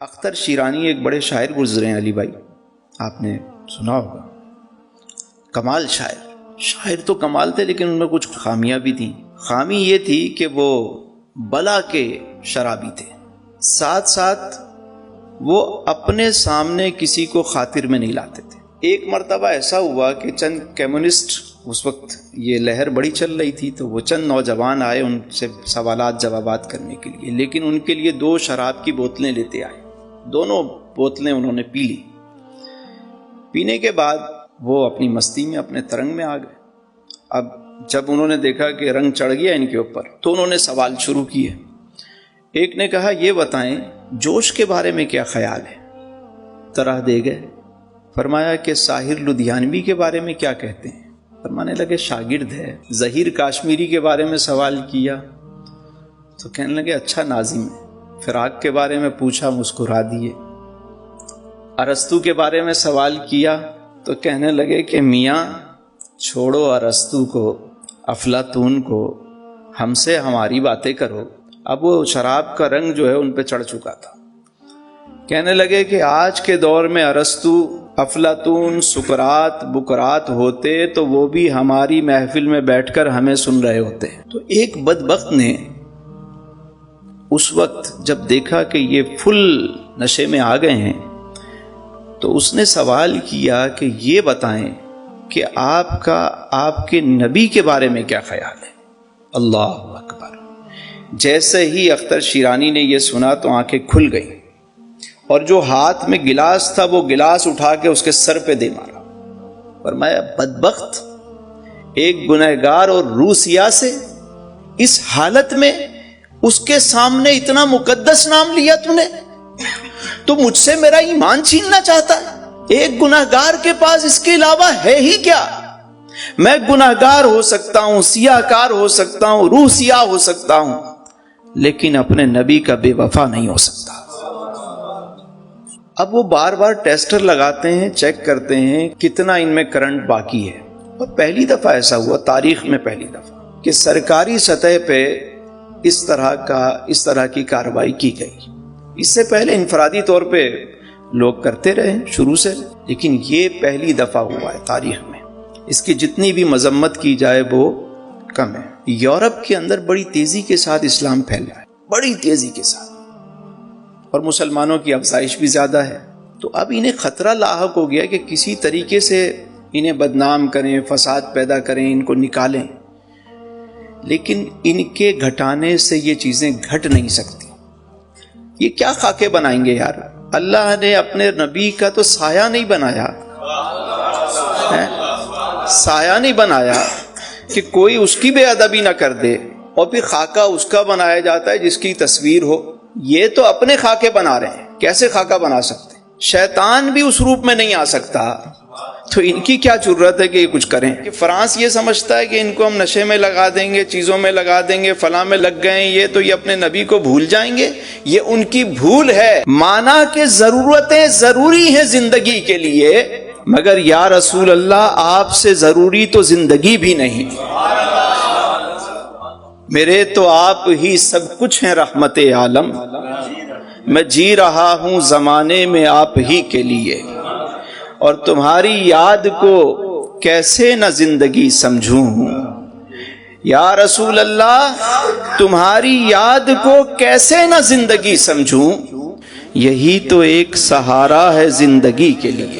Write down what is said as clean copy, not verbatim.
اختر شیرانی ایک بڑے شاعر گزرے ہیں علی بھائی، آپ نے سنا ہوگا۔ کمال شاعر تو کمال تھے، لیکن ان میں کچھ خامیاں بھی تھیں۔ خامی یہ تھی کہ وہ بلا کے شرابی تھے، ساتھ ساتھ وہ اپنے سامنے کسی کو خاطر میں نہیں لاتے تھے۔ ایک مرتبہ ایسا ہوا کہ چند کمیونسٹ، اس وقت یہ لہر بڑی چل رہی تھی، تو وہ چند نوجوان آئے ان سے سوالات جوابات کرنے کے لیے، لیکن ان کے لیے 2 شراب کی بوتلیں لیتے آئے۔ دونوں بوتلیں انہوں نے پی لی۔ پینے کے بعد وہ اپنی مستی میں، اپنے ترنگ میں آ گئے۔ اب جب انہوں نے دیکھا کہ رنگ چڑھ گیا ان کے اوپر، تو انہوں نے سوال شروع کیے۔ ایک نے کہا، یہ بتائیں جوش کے بارے میں کیا خیال ہے؟ طرح دے گئے۔ فرمایا کہ ساحر لدھیانوی کے بارے میں کیا کہتے ہیں؟ فرمانے لگے شاگرد ہے۔ ظہیر کاشمیری کے بارے میں سوال کیا تو کہنے لگے اچھا ناظم ہے۔ فراق کے بارے میں پوچھا، مسکرا دیے۔ ارسطو کے بارے میں سوال کیا تو کہنے لگے کہ میاں چھوڑو ارسطو کو، افلاطون کو، ہم سے ہماری باتیں کرو۔ اب وہ شراب کا رنگ جو ہے ان پہ چڑھ چکا تھا۔ کہنے لگے کہ آج کے دور میں ارسطو، افلاطون، سقراط، بقراط ہوتے تو وہ بھی ہماری محفل میں بیٹھ کر ہمیں سن رہے ہوتے۔ تو ایک بدبخت نے اس وقت جب دیکھا کہ یہ فل نشے میں آ گئے ہیں، تو اس نے سوال کیا کہ یہ بتائیں کہ آپ کے نبی کے بارے میں کیا خیال ہے؟ اللہ اکبر! جیسے ہی اختر شیرانی نے یہ سنا تو آنکھیں کھل گئیں، اور جو ہاتھ میں گلاس تھا وہ گلاس اٹھا کے اس کے سر پہ دے مارا۔ فرمایا بدبخت، ایک گنہگار اور روسیا سے اس حالت میں اس کے سامنے اتنا مقدس نام لیا تو نے، تو مجھ سے میرا ایمان چھیننا چاہتا ہے؟ ایک گنہگار کے پاس اس کے علاوہ ہے ہی کیا؟ میں گنہگار ہو سکتا ہوں، سیاہ کار ہو سکتا ہوں، روح سیاہ ہو سکتا ہوں، لیکن اپنے نبی کا بے وفا نہیں ہو سکتا۔ اب وہ بار بار ٹیسٹر لگاتے ہیں، چیک کرتے ہیں کتنا ان میں کرنٹ باقی ہے۔ اور پہلی دفعہ ایسا ہوا، تاریخ میں پہلی دفعہ، کہ سرکاری سطح پہ اس طرح کی کارروائی کی گئی۔ اس سے پہلے انفرادی طور پہ لوگ کرتے رہے شروع سے، لیکن یہ پہلی دفعہ ہوا ہے تاریخ میں۔ اس کی جتنی بھی مذمت کی جائے وہ کم ہے۔ یورپ کے اندر بڑی تیزی کے ساتھ اسلام پھیل رہا ہے، بڑی تیزی کے ساتھ، اور مسلمانوں کی افزائش بھی زیادہ ہے۔ تو اب انہیں خطرہ لاحق ہو گیا کہ کسی طریقے سے انہیں بدنام کریں، فساد پیدا کریں، ان کو نکالیں، لیکن ان کے گھٹانے سے یہ چیزیں گھٹ نہیں سکتی۔ یہ کیا خاکے بنائیں گے یار؟ اللہ نے اپنے نبی کا تو سایہ نہیں بنایا، سایہ نہیں بنایا کہ کوئی اس کی بے ادبی نہ کر دے، اور پھر خاکہ اس کا بنایا جاتا ہے جس کی تصویر ہو۔ یہ تو اپنے خاکے بنا رہے ہیں، کیسے خاکہ بنا سکتے؟ شیطان بھی اس روپ میں نہیں آ سکتا، تو ان کی کیا ضرورت ہے کہ یہ کچھ کریں؟ کہ فرانس یہ سمجھتا ہے کہ ان کو ہم نشے میں لگا دیں گے، چیزوں میں لگا دیں گے، فلاں میں لگ گئے ہیں یہ، تو یہ اپنے نبی کو بھول جائیں گے۔ یہ ان کی بھول ہے۔ مانا کہ ضرورتیں ضروری ہیں زندگی کے لیے، مگر یا رسول اللہ آپ سے ضروری تو زندگی بھی نہیں۔ میرے تو آپ ہی سب کچھ ہیں رحمت عالم، میں جی رہا ہوں زمانے میں آپ ہی کے لیے، اور تمہاری یاد کو کیسے نہ زندگی سمجھوں۔ یا رسول اللہ تمہاری یاد کو کیسے نہ زندگی سمجھوں، یہی تو ایک سہارا ہے زندگی کے لیے۔